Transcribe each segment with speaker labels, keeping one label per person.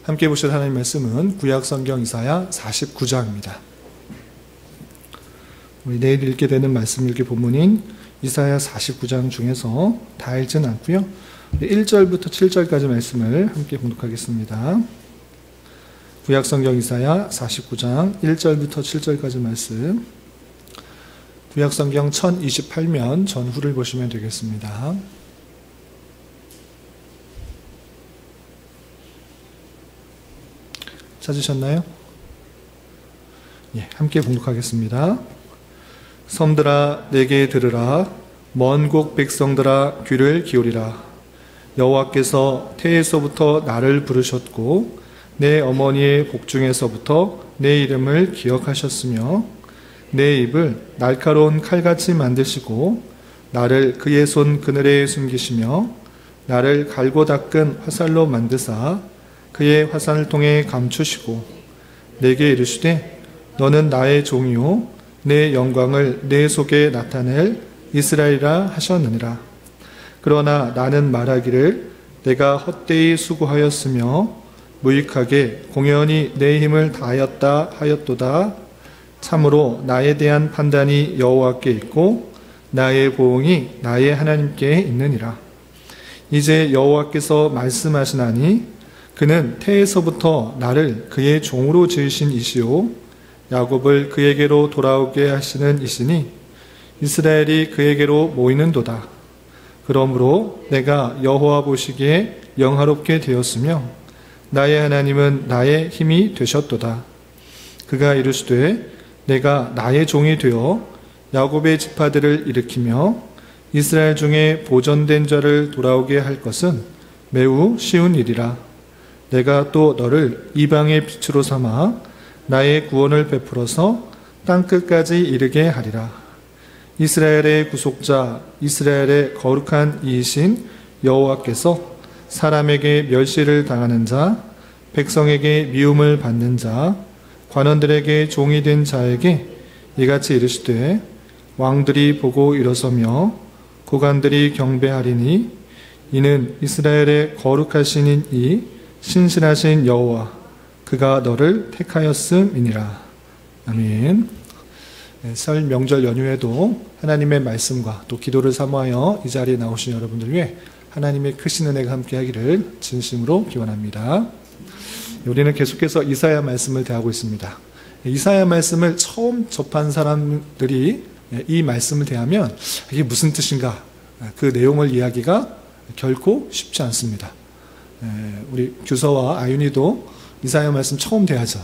Speaker 1: 함께 보실 하나님 말씀은 구약성경 이사야 49장입니다. 우리 내일 읽게 되는 말씀 읽기 본문인 이사야 49장 중에서 다 읽지는 않고요. 1절부터 7절까지 말씀을 함께 봉독하겠습니다. 구약성경 이사야 49장 1절부터 7절까지 말씀, 구약성경 1028면 전후를 보시면 되겠습니다. 찾으셨나요? 예, 함께 봉독하겠습니다. 섬들아 내게 들으라. 먼 곳 백성들아 귀를 기울이라. 여호와께서 태에서부터 나를 부르셨고 내 어머니의 복중에서부터 내 이름을 기억하셨으며 내 입을 날카로운 칼같이 만드시고 나를 그의 손 그늘에 숨기시며 나를 갈고 닦은 화살로 만드사 그의 화살을 통해 감추시고 내게 이르시되 너는 나의 종이요 내 영광을 내 속에 나타낼 이스라엘이라 하셨느니라. 그러나 나는 말하기를 내가 헛되이 수고하였으며 무익하게 공연히 내 힘을 다하였다 하였도다. 참으로 나에 대한 판단이 여호와께 있고 나의 보응이 나의 하나님께 있느니라. 이제 여호와께서 말씀하시나니 그는 태에서부터 나를 그의 종으로 지으신 이시오 야곱을 그에게로 돌아오게 하시는 이시니 이스라엘이 그에게로 모이는도다. 그러므로 내가 여호와 보시기에 영화롭게 되었으며 나의 하나님은 나의 힘이 되셨도다. 그가 이르시되 내가 나의 종이 되어 야곱의 지파들을 일으키며 이스라엘 중에 보존된 자를 돌아오게 할 것은 매우 쉬운 일이라. 내가 또 너를 이방의 빛으로 삼아 나의 구원을 베풀어서 땅끝까지 이르게 하리라. 이스라엘의 구속자, 이스라엘의 거룩한 이이신 여호와께서 사람에게 멸시를 당하는 자, 백성에게 미움을 받는 자, 관원들에게 종이 된 자에게 이같이 이르시되 왕들이 보고 일어서며 고관들이 경배하리니 이는 이스라엘의 거룩하신 이 신실하신 여호와 그가 너를 택하였음이니라. 아멘. 설 명절 연휴에도 하나님의 말씀과 또 기도를 사모하여 이 자리에 나오신 여러분들 위해 하나님의 크신 은혜가 함께하기를 진심으로 기원합니다. 우리는 계속해서 이사야 말씀을 대하고 있습니다. 이사야 말씀을 처음 접한 사람들이 이 말씀을 대하면 이게 무슨 뜻인가, 그 내용을 이야기가 결코 쉽지 않습니다. 우리 규서와 아윤이도 이사야 말씀 처음 대하죠.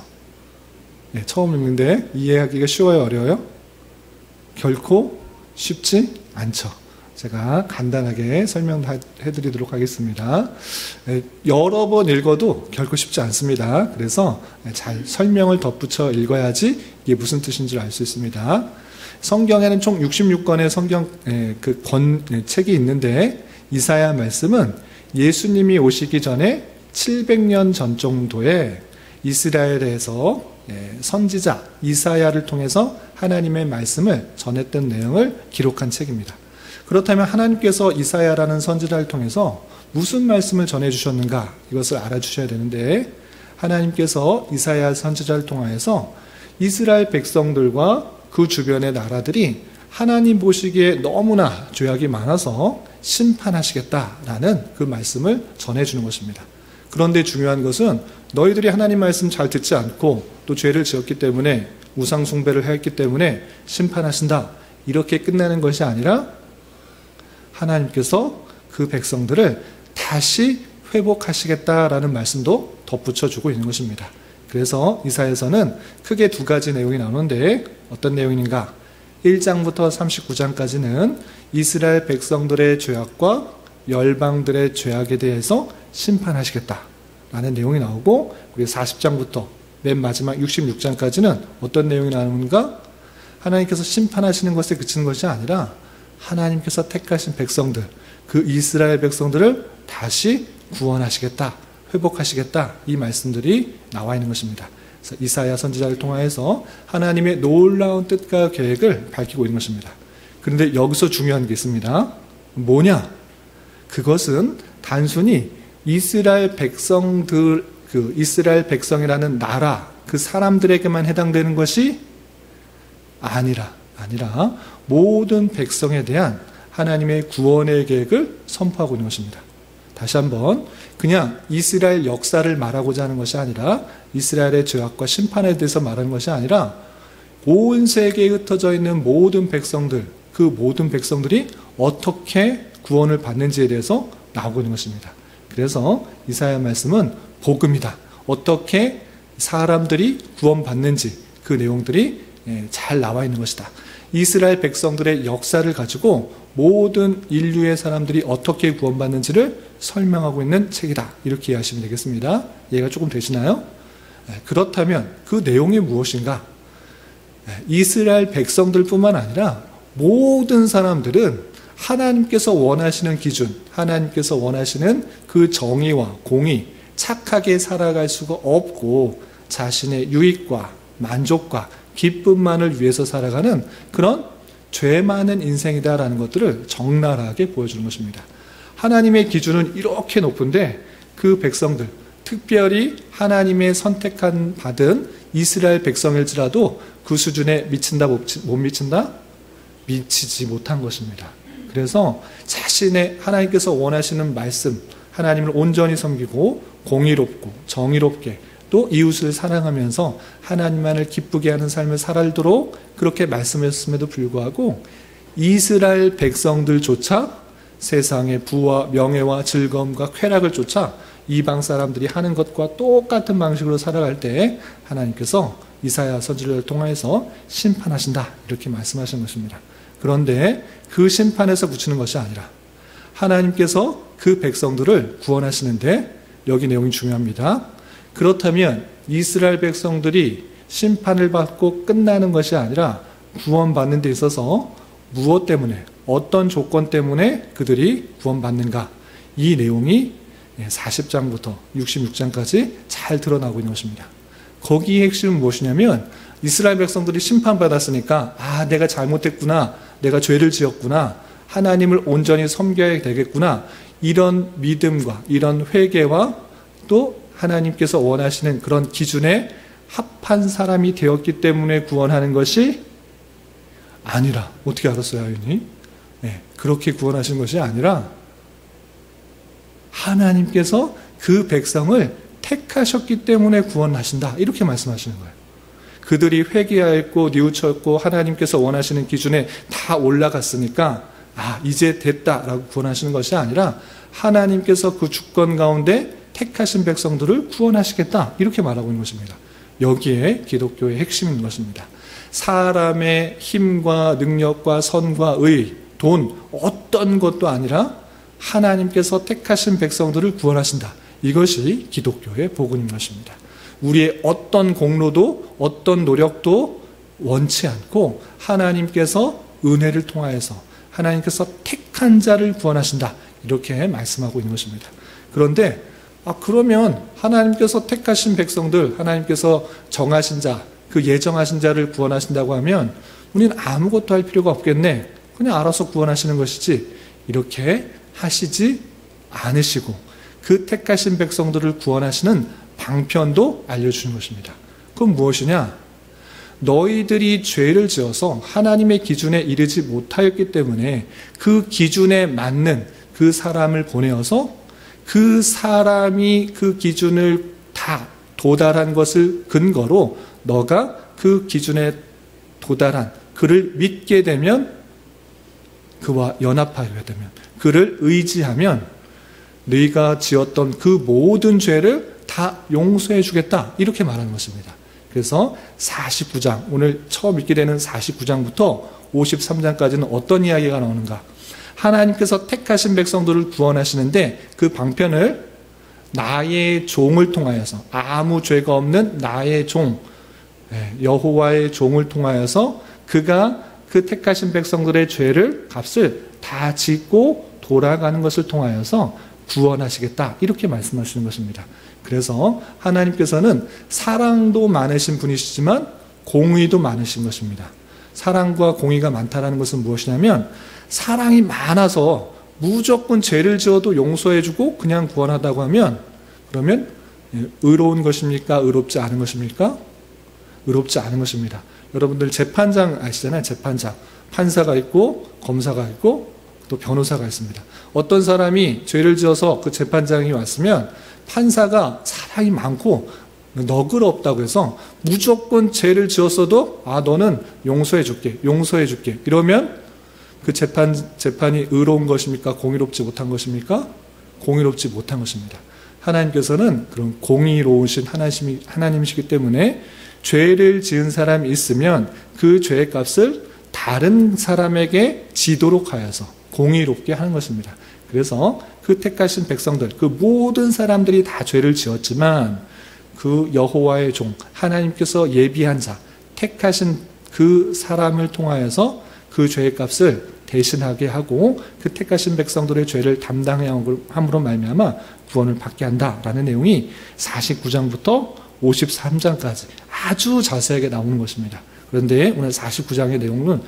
Speaker 1: 처음 읽는데 이해하기가 쉬워요, 어려워요? 결코 쉽지 않죠. 제가 간단하게 설명해드리도록 하겠습니다. 여러 번 읽어도 결코 쉽지 않습니다. 그래서 잘 설명을 덧붙여 읽어야지 이게 무슨 뜻인지 알 수 있습니다. 성경에는 총 66권의 성경 책이 있는데 이사야 말씀은 예수님이 오시기 전에 700년 전 정도에 이스라엘에서 선지자 이사야를 통해서 하나님의 말씀을 전했던 내용을 기록한 책입니다. 그렇다면 하나님께서 이사야라는 선지자를 통해서 무슨 말씀을 전해주셨는가, 이것을 알아주셔야 되는데, 하나님께서 이사야 선지자를 통하여서 이스라엘 백성들과 그 주변의 나라들이 하나님 보시기에 너무나 죄악이 많아서 심판하시겠다라는 그 말씀을 전해주는 것입니다. 그런데 중요한 것은 너희들이 하나님 말씀 잘 듣지 않고 또 죄를 지었기 때문에 우상 숭배를 했기 때문에 심판하신다, 이렇게 끝나는 것이 아니라 하나님께서 그 백성들을 다시 회복하시겠다라는 말씀도 덧붙여주고 있는 것입니다. 그래서 이사야서는 크게 두 가지 내용이 나오는데 어떤 내용인가? 1장부터 39장까지는 이스라엘 백성들의 죄악과 열방들의 죄악에 대해서 심판하시겠다라는 내용이 나오고, 그리고 40장부터 맨 마지막 66장까지는 어떤 내용이 나오는가? 하나님께서 심판하시는 것에 그치는 것이 아니라 하나님께서 택하신 백성들, 그 이스라엘 백성들을 다시 구원하시겠다, 회복하시겠다, 이 말씀들이 나와 있는 것입니다. 그래서 이사야 선지자를 통하여서 하나님의 놀라운 뜻과 계획을 밝히고 있는 것입니다. 그런데 여기서 중요한 게 있습니다. 뭐냐? 그것은 단순히 이스라엘 백성들 그 이스라엘 백성이라는 나라, 그 사람들에게만 해당되는 것이 아니라 모든 백성에 대한 하나님의 구원의 계획을 선포하고 있는 것입니다. 다시 한번, 그냥 이스라엘 역사를 말하고자 하는 것이 아니라, 이스라엘의 죄악과 심판에 대해서 말하는 것이 아니라, 온 세계에 흩어져 있는 모든 백성들, 그 모든 백성들이 어떻게 구원을 받는지에 대해서 나오고 있는 것입니다. 그래서 이사야 말씀은 복음이다. 어떻게 사람들이 구원받는지 그 내용들이 잘 나와 있는 것이다. 이스라엘 백성들의 역사를 가지고 모든 인류의 사람들이 어떻게 구원받는지를 설명하고 있는 책이다. 이렇게 이해하시면 되겠습니다. 이해가 조금 되시나요? 그렇다면 그 내용이 무엇인가? 이스라엘 백성들뿐만 아니라 모든 사람들은 하나님께서 원하시는 기준, 하나님께서 원하시는 그 정의와 공의, 착하게 살아갈 수가 없고 자신의 유익과 만족과 기쁨만을 위해서 살아가는 그런 죄 많은 인생이다라는 것들을 적나라하게 보여주는 것입니다. 하나님의 기준은 이렇게 높은데 그 백성들, 특별히 하나님의 선택한 받은 이스라엘 백성일지라도 그 수준에 미친다 못 미친다? 미치지 못한 것입니다. 그래서 자신의 하나님께서 원하시는 말씀, 하나님을 온전히 섬기고 공의롭고 정의롭게 또 이웃을 사랑하면서 하나님만을 기쁘게 하는 삶을 살도록 그렇게 말씀하셨음에도 불구하고 이스라엘 백성들조차 세상의 부와 명예와 즐거움과 쾌락을 쫓아 이방 사람들이 하는 것과 똑같은 방식으로 살아갈 때 하나님께서 이사야 선지자를 통해서 심판하신다 이렇게 말씀하신 것입니다. 그런데 그 심판에서 그치는 것이 아니라 하나님께서 그 백성들을 구원하시는데 여기 내용이 중요합니다. 그렇다면 이스라엘 백성들이 심판을 받고 끝나는 것이 아니라 구원받는 데 있어서 무엇 때문에, 어떤 조건 때문에 그들이 구원받는가, 이 내용이 40장부터 66장까지 잘 드러나고 있는 것입니다. 거기의 핵심은 무엇이냐면 이스라엘 백성들이 심판받았으니까 내가 잘못했구나, 내가 죄를 지었구나, 하나님을 온전히 섬겨야 되겠구나, 이런 믿음과 이런 회개와 또 하나님께서 원하시는 그런 기준에 합한 사람이 되었기 때문에 구원하는 것이 아니라, 어떻게 알았어요, 아윤이? 그렇게 구원하신 것이 아니라 하나님께서 그 백성을 택하셨기 때문에 구원하신다 이렇게 말씀하시는 거예요. 그들이 회개하였고 뉘우쳤고 하나님께서 원하시는 기준에 다 올라갔으니까 이제 됐다라고 구원하시는 것이 아니라 하나님께서 그 주권 가운데 택하신 백성들을 구원하시겠다 이렇게 말하고 있는 것입니다. 여기에 기독교의 핵심인 것입니다. 사람의 힘과 능력과 선과 의, 돈 어떤 것도 아니라 하나님께서 택하신 백성들을 구원하신다. 이것이 기독교의 복음인 것입니다. 우리의 어떤 공로도 어떤 노력도 원치 않고 하나님께서 은혜를 통하여서 하나님께서 택한 자를 구원하신다. 이렇게 말씀하고 있는 것입니다. 그런데 그러면 하나님께서 택하신 백성들, 하나님께서 정하신 자, 그 예정하신 자를 구원하신다고 하면 우리는 아무것도 할 필요가 없겠네. 그냥 알아서 구원하시는 것이지. 이렇게 하시지 않으시고 그 택하신 백성들을 구원하시는 방편도 알려주는 것입니다. 그건 무엇이냐? 너희들이 죄를 지어서 하나님의 기준에 이르지 못하였기 때문에 그 기준에 맞는 그 사람을 보내어서 그 사람이 그 기준을 다 도달한 것을 근거로 너가 그 기준에 도달한 그를 믿게 되면, 그와 연합하게 되면, 그를 의지하면 너희가 지었던 그 모든 죄를 다 용서해 주겠다 이렇게 말하는 것입니다. 그래서 49장, 오늘 처음 읽게 되는 49장부터 53장까지는 어떤 이야기가 나오는가? 하나님께서 택하신 백성들을 구원하시는데 그 방편을 나의 종을 통하여서, 아무 죄가 없는 나의 종, 여호와의 종을 통하여서 그가 그 택하신 백성들의 죄를, 값을 다 짓고 돌아가는 것을 통하여서 구원하시겠다 이렇게 말씀하시는 것입니다. 그래서 하나님께서는 사랑도 많으신 분이시지만 공의도 많으신 것입니다. 사랑과 공의가 많다는 것은 무엇이냐면 사랑이 많아서 무조건 죄를 지어도 용서해주고 그냥 구원하다고 하면 그러면 의로운 것입니까? 의롭지 않은 것입니까? 의롭지 않은 것입니다. 여러분들 재판장 아시잖아요. 재판장. 판사가 있고 검사가 있고 또 변호사가 있습니다. 어떤 사람이 죄를 지어서 그 재판장이 왔으면 판사가 사람이 많고 너그럽다고 해서 무조건 죄를 지었어도 너는 용서해 줄게 이러면 그 재판이 의로운 것입니까? 공의롭지 못한 것입니까? 공의롭지 못한 것입니다. 하나님께서는 그런 공의로우신 하나님이시기 때문에 죄를 지은 사람이 있으면 그 죄의 값을 다른 사람에게 지도록 하여서 공의롭게 하는 것입니다. 그래서 그 택하신 백성들, 그 모든 사람들이 다 죄를 지었지만 그 여호와의 종, 하나님께서 예비한 자, 택하신 그 사람을 통하여서 그 죄의 값을 대신하게 하고 그 택하신 백성들의 죄를 담당해야 함으로 말미암아 구원을 받게 한다라는 내용이 49장부터 53장까지 아주 자세하게 나오는 것입니다. 그런데 오늘 49장의 내용을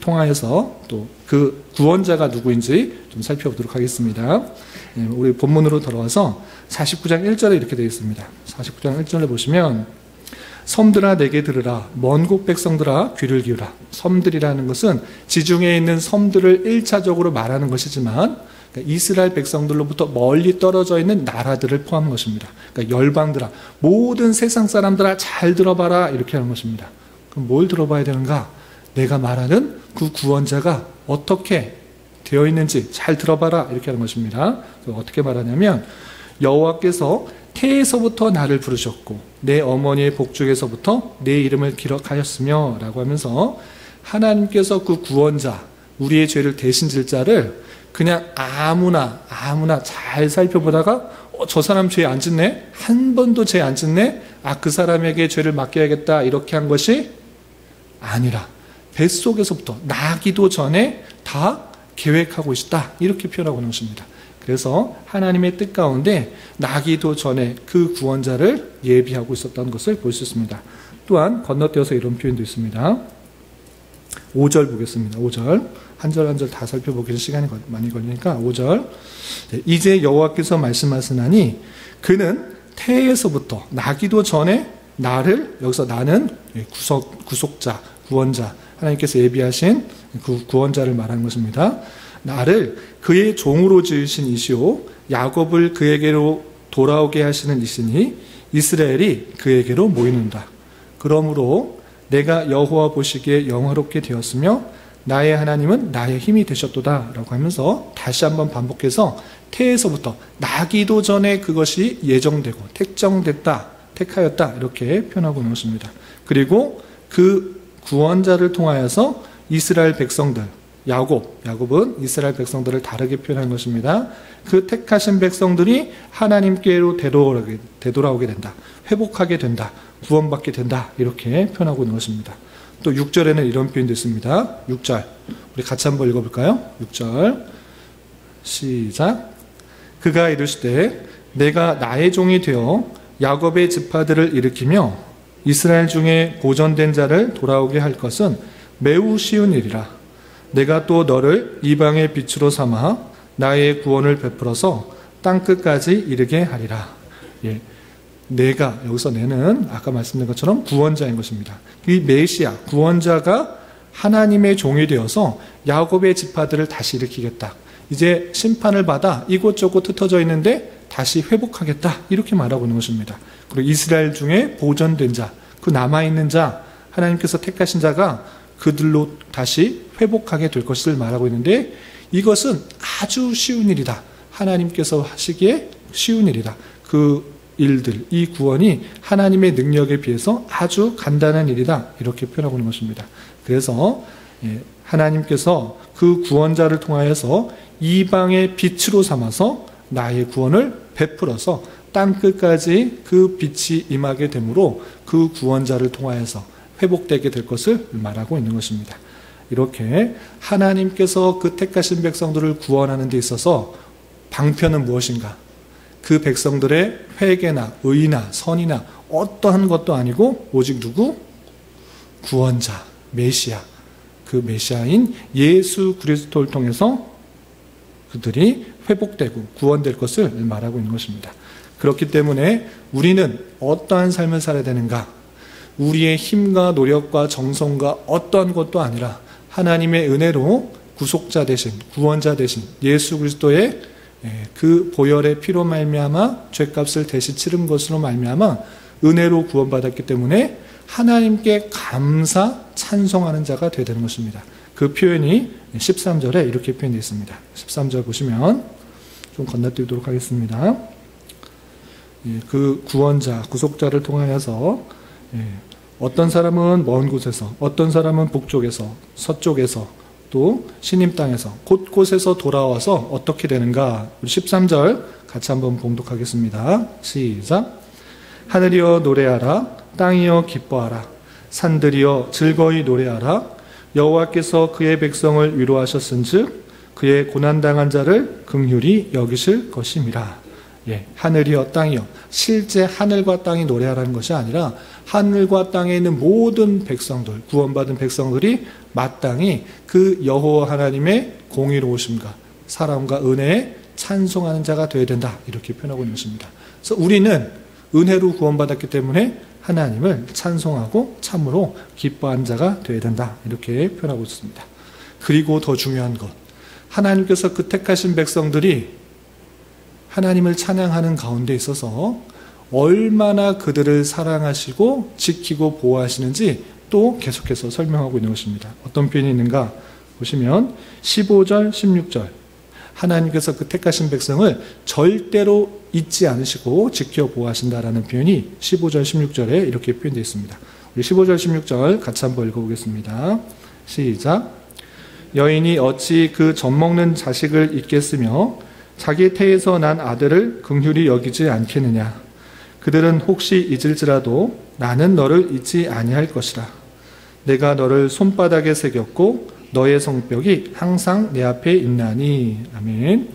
Speaker 1: 통하여서 또 그 구원자가 누구인지 좀 살펴보도록 하겠습니다. 우리 본문으로 돌아와서 49장 1절에 이렇게 되어 있습니다. 49장 1절에 보시면 섬들아 내게 들으라, 먼 곳 백성들아 귀를 기울라. 섬들이라는 것은 지중해에 있는 섬들을 1차적으로 말하는 것이지만 이스라엘 백성들로부터 멀리 떨어져 있는 나라들을 포함한 것입니다. 그러니까 열방들아, 모든 세상 사람들아 잘 들어봐라 이렇게 하는 것입니다. 그럼 뭘 들어봐야 되는가? 내가 말하는 그 구원자가 어떻게 되어 있는지 잘 들어봐라 이렇게 하는 것입니다. 어떻게 말하냐면 여호와께서 태에서부터 나를 부르셨고 내 어머니의 복중에서부터 내 이름을 기록하였으며 라고 하면서 하나님께서 그 구원자, 우리의 죄를 대신 질 자를 그냥 아무나 잘 살펴보다가 저 사람 죄 안 짓네? 한 번도 죄 안 짓네? 그 사람에게 죄를 맡겨야겠다 이렇게 한 것이 아니라 뱃속에서부터 나기도 전에 다 계획하고 있다 이렇게 표현하고 있는 것입니다. 그래서 하나님의 뜻 가운데 나기도 전에 그 구원자를 예비하고 있었던 것을 볼 수 있습니다. 또한 건너뛰어서 이런 표현도 있습니다. 5절 보겠습니다. 5절 한 절 한 절 다 살펴보기는 시간이 많이 걸리니까 5절 이제 여호와께서 말씀하시나니 그는 태에서부터 나기도 전에 나를, 여기서 나는 구속자, 구원자, 하나님께서 예비하신 그 구원자를 말하는 것입니다. 나를 그의 종으로 지으신 이시오 야곱을 그에게로 돌아오게 하시는 이시니 이스라엘이 그에게로 모이는다. 그러므로 내가 여호와 보시기에 영화롭게 되었으며 나의 하나님은 나의 힘이 되셨도다 라고 하면서 다시 한번 반복해서 태에서부터 나기도 전에 그것이 예정되고 택정됐다, 택하였다 이렇게 표현하고 있는 것입니다. 그리고 그 구원자를 통하여서 이스라엘 백성들, 야곱은 이스라엘 백성들을 다르게 표현한 것입니다. 그 택하신 백성들이 하나님께로 되돌아오게 된다, 회복하게 된다, 구원받게 된다 이렇게 표현하고 있는 것입니다. 또 6절에는 이런 표현도 있습니다. 6절 우리 같이 한번 읽어볼까요? 6절 시작. 그가 이르시되 내가 나의 종이 되어 야곱의 지파들을 일으키며 이스라엘 중에 보존된 자를 돌아오게 할 것은 매우 쉬운 일이라. 내가 또 너를 이방의 빛으로 삼아 나의 구원을 베풀어서 땅끝까지 이르게 하리라. 내가, 여기서 내는 아까 말씀드린 것처럼 구원자인 것입니다. 이 메시아, 구원자가 하나님의 종이 되어서 야곱의 지파들을 다시 일으키겠다. 이제 심판을 받아 이곳저곳 흩어져 있는데 다시 회복하겠다. 이렇게 말하고 있는 것입니다. 그리고 이스라엘 중에 보존된 자, 그 남아있는 자, 하나님께서 택하신 자가 그들로 다시 회복하게 될 것을 말하고 있는데 이것은 아주 쉬운 일이다. 하나님께서 하시기에 쉬운 일이다. 그 일들, 이 구원이 하나님의 능력에 비해서 아주 간단한 일이다. 이렇게 표현하고 있는 것입니다. 그래서 하나님께서 그 구원자를 통하여서 이방의 빛으로 삼아서 나의 구원을 베풀어서 땅끝까지 그 빛이 임하게 되므로 그 구원자를 통하여서 회복되게 될 것을 말하고 있는 것입니다. 이렇게 하나님께서 그 택하신 백성들을 구원하는 데 있어서 방편은 무엇인가? 그 백성들의 회개나 의나 선이나 어떠한 것도 아니고 오직 누구? 구원자, 메시아. 그 메시아인 예수 그리스도를 통해서 그들이 회복되고 구원될 것을 말하고 있는 것입니다. 그렇기 때문에 우리는 어떠한 삶을 살아야 되는가? 우리의 힘과 노력과 정성과 어떠한 것도 아니라 하나님의 은혜로 구속자 되신, 구원자 되신 예수 그리스도의 그 보혈의 피로 말미암아 죄값을 대신 치른 것으로 말미암아 은혜로 구원받았기 때문에 하나님께 감사, 찬송하는 자가 되야 되는 것입니다. 그 표현이 13절에 이렇게 표현되어 있습니다. 13절 보시면 좀 건너뛰도록 하겠습니다. 그 구원자, 구속자를 통하여서 어떤 사람은 먼 곳에서, 어떤 사람은 북쪽에서, 서쪽에서, 또 신임 땅에서 곳곳에서 돌아와서 어떻게 되는가? 우리 13절 같이 한번 봉독하겠습니다. 시작. 하늘이여 노래하라, 땅이여 기뻐하라, 산들이여 즐거이 노래하라. 여호와께서 그의 백성을 위로하셨은즉 그의 고난당한 자를 긍휼히 여기실 것임이라. 하늘이여 땅이여, 실제 하늘과 땅이 노래하라는 것이 아니라 하늘과 땅에 있는 모든 백성들, 구원받은 백성들이 마땅히 그 여호와 하나님의 공의로우심과 사랑과 은혜에 찬송하는 자가 되어야 된다, 이렇게 표현하고 있는 것입니다. 그래서 우리는 은혜로 구원받았기 때문에 하나님을 찬송하고 참으로 기뻐한 자가 되어야 된다, 이렇게 표현하고 있습니다. 그리고 더 중요한 것, 하나님께서 그 택하신 백성들이 하나님을 찬양하는 가운데 있어서 얼마나 그들을 사랑하시고 지키고 보호하시는지 또 계속해서 설명하고 있는 것입니다. 어떤 표현이 있는가 보시면 15절, 16절 하나님께서 그 택하신 백성을 절대로 잊지 않으시고 지켜 보호하신다라는 표현이 15절, 16절에 이렇게 표현되어 있습니다. 우리 15절, 16절 같이 한번 읽어보겠습니다. 시작. 여인이 어찌 그 젖먹는 자식을 잊겠으며 자기 태에서 난 아들을 긍휼히 여기지 않겠느냐. 그들은 혹시 잊을지라도 나는 너를 잊지 아니할 것이라. 내가 너를 손바닥에 새겼고 너의 성벽이 항상 내 앞에 있나니. 아멘.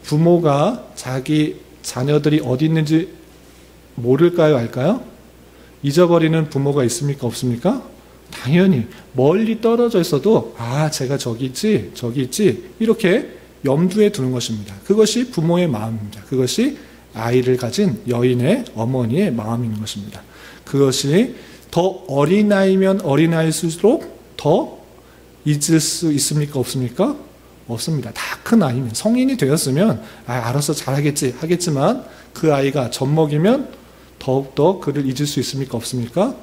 Speaker 1: 부모가 자기 자녀들이 어디 있는지 모를까요, 알까요? 잊어버리는 부모가 있습니까, 없습니까? 당연히 멀리 떨어져 있어도 제가 저기 있지 이렇게 염두에 두는 것입니다. 그것이 부모의 마음입니다. 그것이 아이를 가진 여인의, 어머니의 마음인 것입니다. 그것이 더 어린아이면 어린아이일수록 더 잊을 수 있습니까, 없습니까? 없습니다. 다 큰 아이면, 성인이 되었으면 알아서 잘하겠지 하겠지만 그 아이가 젖먹이면 더욱더 그를 잊을 수 있습니까, 없습니까?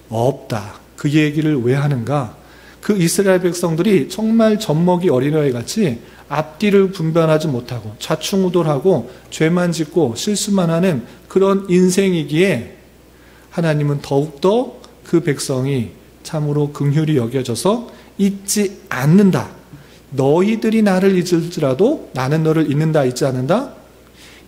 Speaker 1: 없다. 그 얘기를 왜 하는가? 그 이스라엘 백성들이 정말 젖먹이 어린아이 같이 앞뒤를 분별하지 못하고 좌충우돌하고 죄만 짓고 실수만 하는 그런 인생이기에 하나님은 더욱더 그 백성이 참으로 긍휼히 여겨져서 잊지 않는다. 너희들이 나를 잊을지라도 나는 너를 잊는다, 잊지 않는다?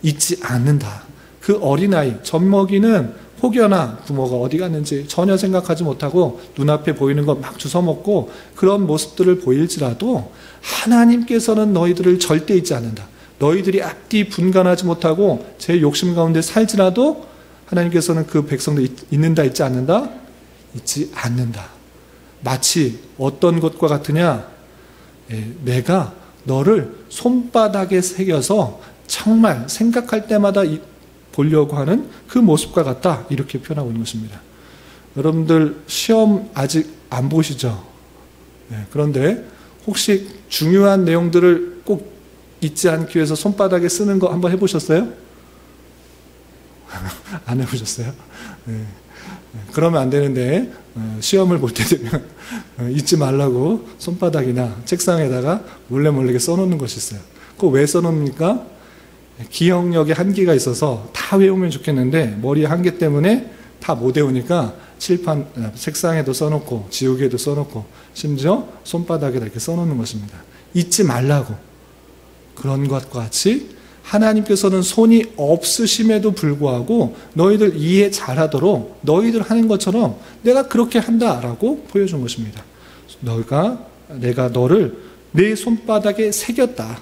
Speaker 1: 잊지 않는다. 그 어린아이, 젖먹이는 혹여나 부모가 어디 갔는지 전혀 생각하지 못하고 눈앞에 보이는 것 막 주워먹고 그런 모습들을 보일지라도 하나님께서는 너희들을 절대 잊지 않는다. 너희들이 앞뒤 분간하지 못하고 제 욕심 가운데 살지라도 하나님께서는 그 백성들 잊는다, 잊지 않는다? 잊지 않는다. 마치 어떤 것과 같으냐? 내가 너를 손바닥에 새겨서 정말 생각할 때마다 보려고 하는 그 모습과 같다, 이렇게 표현하고 있는 것입니다. 여러분들 시험 아직 안 보시죠? 그런데 혹시 중요한 내용들을 꼭 잊지 않기 위해서 손바닥에 쓰는 거 한번 해보셨어요? 안 해보셨어요? 그러면 안 되는데 시험을 볼 때 되면 잊지 말라고 손바닥이나 책상에다가 몰래 써놓는 것이 있어요. 그거 왜 써놓습니까? 기억력에 한계가 있어서 다 외우면 좋겠는데 머리에 한계 때문에 다 못 외우니까 칠판, 책상에도 써놓고 지우개도 써놓고 심지어 손바닥에다 이렇게 써놓는 것입니다. 잊지 말라고. 그런 것과 같이 하나님께서는 손이 없으심에도 불구하고 너희들 이해 잘하도록 너희들 하는 것처럼 내가 그렇게 한다라고 보여준 것입니다. 내가 너를 내 손바닥에 새겼다.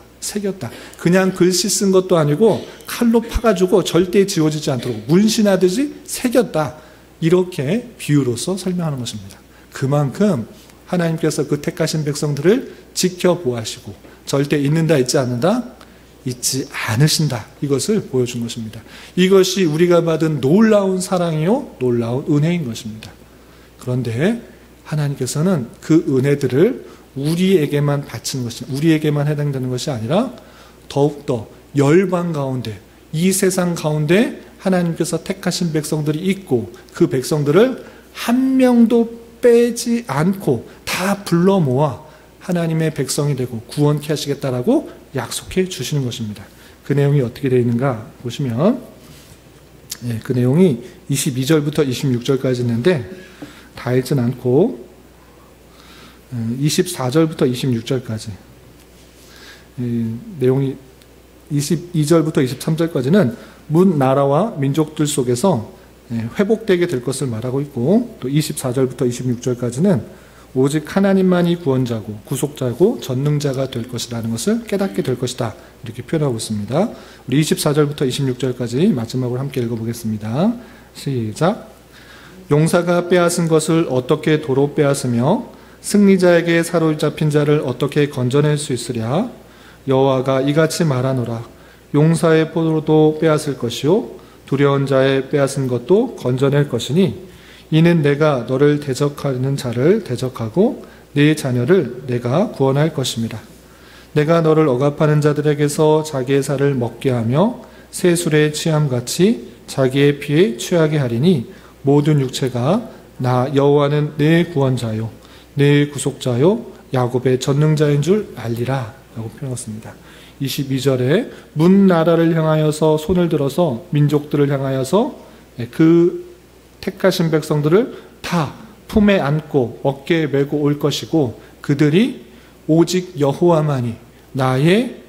Speaker 1: 그냥 글씨 쓴 것도 아니고 칼로 파가지고 절대 지워지지 않도록 문신하듯이 새겼다. 이렇게 비유로서 설명하는 것입니다. 그만큼 하나님께서 그 택하신 백성들을 지켜보아시고 절대 잊는다, 잊지 않는다? 잊지 않으신다. 이것을 보여준 것입니다. 이것이 우리가 받은 놀라운 사랑이요 놀라운 은혜인 것입니다. 그런데 하나님께서는 그 은혜들을 우리에게만 바치는 것이, 우리에게만 해당되는 것이 아니라 더욱더 열방 가운데, 이 세상 가운데 하나님께서 택하신 백성들이 있고 그 백성들을 한 명도 빼지 않고 다 불러 모아 하나님의 백성이 되고 구원케 하시겠다라고 약속해 주시는 것입니다. 그 내용이 어떻게 되어 있는가 보시면, 그 내용이 22절부터 26절까지 있는데 다 읽진 않고 24절부터 26절까지 내용이 22절부터 23절까지는 문 나라와 민족들 속에서 회복되게 될 것을 말하고 있고, 또 24절부터 26절까지는 오직 하나님만이 구원자고 구속자고 전능자가 될 것이라는 것을 깨닫게 될 것이다, 이렇게 표현하고 있습니다. 우리 24절부터 26절까지 마지막으로 함께 읽어보겠습니다. 시작. 용사가 빼앗은 것을 어떻게 도로 빼앗으며 승리자에게 사로잡힌 자를 어떻게 건져낼 수 있으랴. 여호와가 이같이 말하노라. 용사의 포도도 빼앗을 것이요 두려운 자의 빼앗은 것도 건져낼 것이니 이는 내가 너를 대적하는 자를 대적하고 네 자녀를 내가 구원할 것입니다. 내가 너를 억압하는 자들에게서 자기의 살을 먹게 하며 새술에 취함같이 자기의 피에 취하게 하리니 모든 육체가 나 여호와는 내 구원자요 내 구속자요 야곱의 전능자인 줄 알리라 라고 표현했습니다. 22절에 문 나라를 향하여서 손을 들어서 민족들을 향하여서 그 택하신 백성들을 다 품에 안고 어깨에 메고 올 것이고 그들이 오직 여호와만이 나의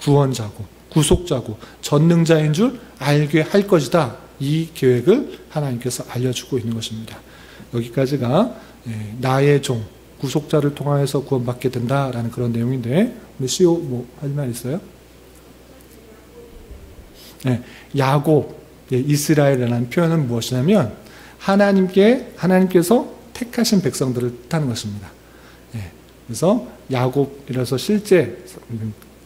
Speaker 1: 구원자고 구속자고 전능자인 줄 알게 할 것이다. 이 계획을 하나님께서 알려주고 있는 것입니다. 여기까지가 나의 종 구속자를 통하여서 구원받게 된다라는 그런 내용인데, 우리 CEO 뭐 할 말 있어요? 야곱, 이스라엘이라는 표현은 무엇이냐면 하나님께서 택하신 백성들을 뜻하는 것입니다. 그래서 야곱이라서 실제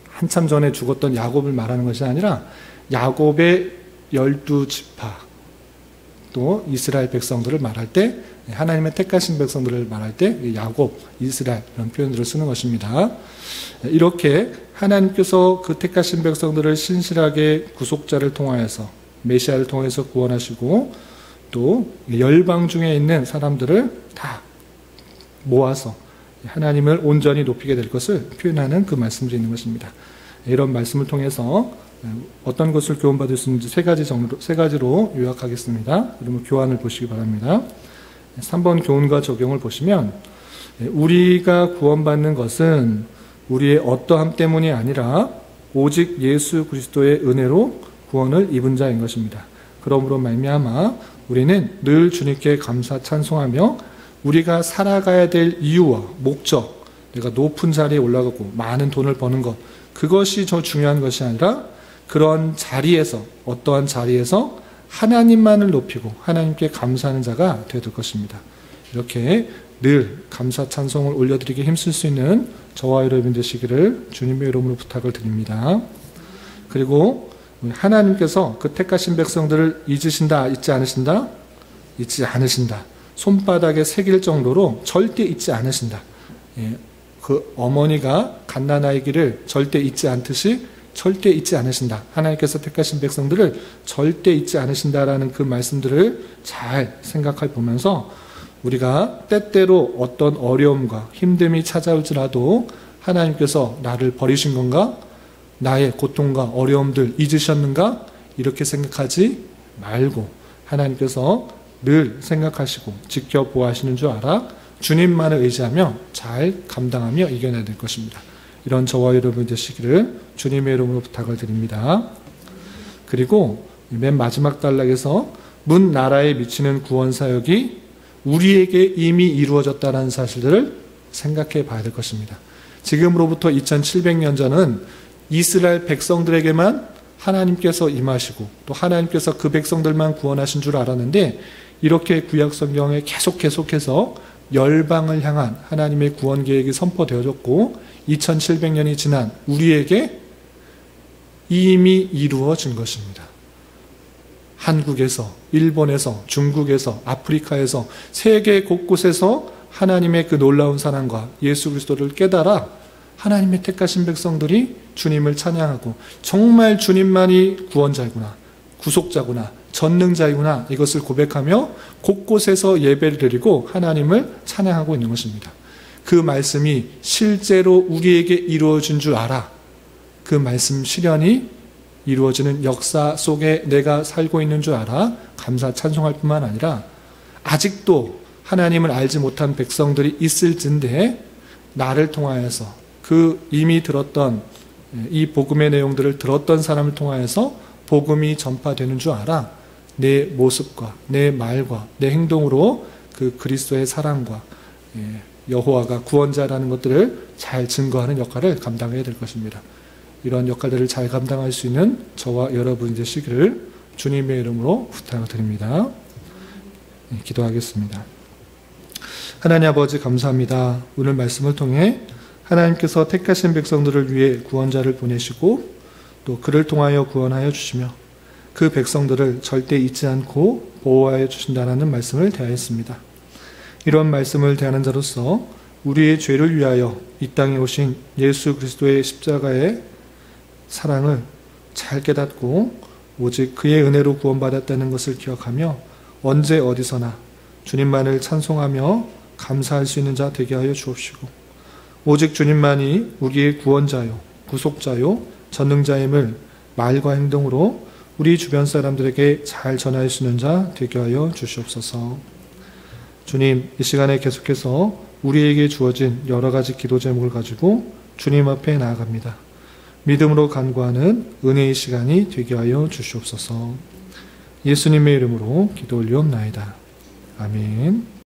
Speaker 1: 한참 전에 죽었던 야곱을 말하는 것이 아니라 야곱의 12지파 또 이스라엘 백성들을 말할 때, 하나님의 택하신 백성들을 말할 때 야곱, 이스라엘 이런 표현들을 쓰는 것입니다. 이렇게 하나님께서 그 택하신 백성들을 신실하게 구속자를 통하여서 메시아를 통해서 구원하시고 또 열방 중에 있는 사람들을 다 모아서 하나님을 온전히 높이게 될 것을 표현하는 그 말씀이 있는 것입니다. 이런 말씀을 통해서 어떤 것을 교훈받을 수 있는지 세 가지로 요약하겠습니다. 그러면 교환을 보시기 바랍니다. 3번 교훈과 적용을 보시면, 우리가 구원받는 것은 우리의 어떠함 때문이 아니라 오직 예수 그리스도의 은혜로 구원을 입은 자인 것입니다. 그러므로 말미암아 우리는 늘 주님께 감사 찬송하며 우리가 살아가야 될 이유와 목적, 내가 높은 자리에 올라가고 많은 돈을 버는 것, 그것이 더 중요한 것이 아니라 그런 자리에서, 어떠한 자리에서 하나님만을 높이고 하나님께 감사하는 자가 되어야 될 것입니다. 이렇게 늘 감사 찬송을 올려드리기 힘쓸 수 있는 저와 여러분 되시기를 주님의 이름으로 부탁을 드립니다. 그리고 하나님께서 그 택하신 백성들을 잊으신다, 잊지 않으신다? 잊지 않으신다. 손바닥에 새길 정도로 절대 잊지 않으신다. 그 어머니가 갓난아기를 절대 잊지 않듯이 절대 잊지 않으신다. 하나님께서 택하신 백성들을 절대 잊지 않으신다라는 그 말씀들을 잘 생각해 보면서 우리가 때때로 어떤 어려움과 힘듦이 찾아올지라도 하나님께서 나를 버리신 건가? 나의 고통과 어려움들 잊으셨는가? 이렇게 생각하지 말고 하나님께서 늘 생각하시고 지켜보아하시는 줄 알아 주님만을 의지하며 잘 감당하며 이겨내야 될 것입니다. 이런 저와 여러분 되시기를 주님의 이름으로 부탁을 드립니다. 그리고 맨 마지막 단락에서 문 나라에 미치는 구원 사역이 우리에게 이미 이루어졌다는 사실들을 생각해 봐야 될 것입니다. 지금으로부터 2700년 전은 이스라엘 백성들에게만 하나님께서 임하시고 또 하나님께서 그 백성들만 구원하신 줄 알았는데, 이렇게 구약 성경에 계속해서 열방을 향한 하나님의 구원 계획이 선포되어졌고 2700년이 지난 우리에게 이미 이루어진 것입니다. 한국에서, 일본에서, 중국에서, 아프리카에서, 세계 곳곳에서 하나님의 그 놀라운 사랑과 예수 그리스도를 깨달아 하나님의 택하신 백성들이 주님을 찬양하고 정말 주님만이 구원자이구나, 구속자구나, 전능자이구나, 이것을 고백하며 곳곳에서 예배를 드리고 하나님을 찬양하고 있는 것입니다. 그 말씀이 실제로 우리에게 이루어진 줄 알아. 그 말씀 실현이 이루어지는 역사 속에 내가 살고 있는 줄 알아 감사 찬송할 뿐만 아니라, 아직도 하나님을 알지 못한 백성들이 있을진데 나를 통하여서, 그 이미 들었던 이 복음의 내용들을 들었던 사람을 통하여서 복음이 전파되는 줄 알아. 내 모습과 내 말과 내 행동으로 그 그리스도의 사랑과 여호와가 구원자라는 것들을 잘 증거하는 역할을 감당해야 될 것입니다. 이러한 역할들을 잘 감당할 수 있는 저와 여러분이 되시기를 주님의 이름으로 부탁드립니다. 기도하겠습니다. 하나님 아버지, 감사합니다. 오늘 말씀을 통해 하나님께서 택하신 백성들을 위해 구원자를 보내시고 또 그를 통하여 구원하여 주시며 그 백성들을 절대 잊지 않고 보호하여 주신다는 말씀을 대하였습니다. 이런 말씀을 대하는 자로서 우리의 죄를 위하여 이 땅에 오신 예수 그리스도의 십자가의 사랑을 잘 깨닫고 오직 그의 은혜로 구원받았다는 것을 기억하며 언제 어디서나 주님만을 찬송하며 감사할 수 있는 자 되게 하여 주옵시고, 오직 주님만이 우리의 구원자요, 구속자요, 전능자임을 말과 행동으로 우리 주변 사람들에게 잘 전할 수 있는 자 되게 하여 주시옵소서. 주님, 이 시간에 계속해서 우리에게 주어진 여러 가지 기도 제목을 가지고 주님 앞에 나아갑니다. 믿음으로 간구하는 은혜의 시간이 되게 하여 주시옵소서. 예수님의 이름으로 기도 올리옵나이다. 아멘.